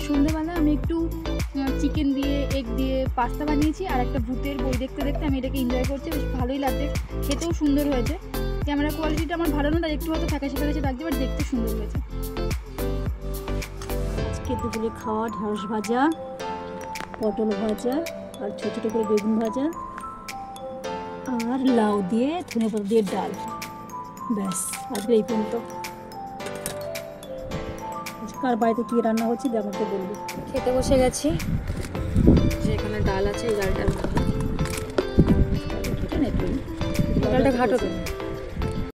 সন্ধ্যেবেলায় আমি একটু চিকেন দিয়ে এগ দিয়ে পাস্তা বানিয়েছি, আর একটা ভূতের বই দেখতে দেখতে আমি এটাকে এনজয় করছি। বেশ ভালোই লাগছে, খেতেও সুন্দর হয়েছে। ক্যামেরা কোয়ালিটিটা আমার ভালো না, তাই একটু হয়তো ফ্যাকাশে ফ্যাকাশে লাগছে, বাট দেখতে সুন্দর হয়েছে। আজকে দুপুরে খাওয়া ঢ্যাঁড়স ভাজা, পটল ভাজা, আর ছোটো ছোটো করে বেগুন ভাজা, আর লাউ দিয়ে ধনেপাতা দিয়ে ডাল। ব্যাস, আজকে এই পর্যন্ত। কার বাড়িতে কী রান্না হচ্ছে আমাকে বলবি। খেতে বসে গেছি, যে এখানে ডাল আছে, এই ডালটা ডালটা ঘাটো।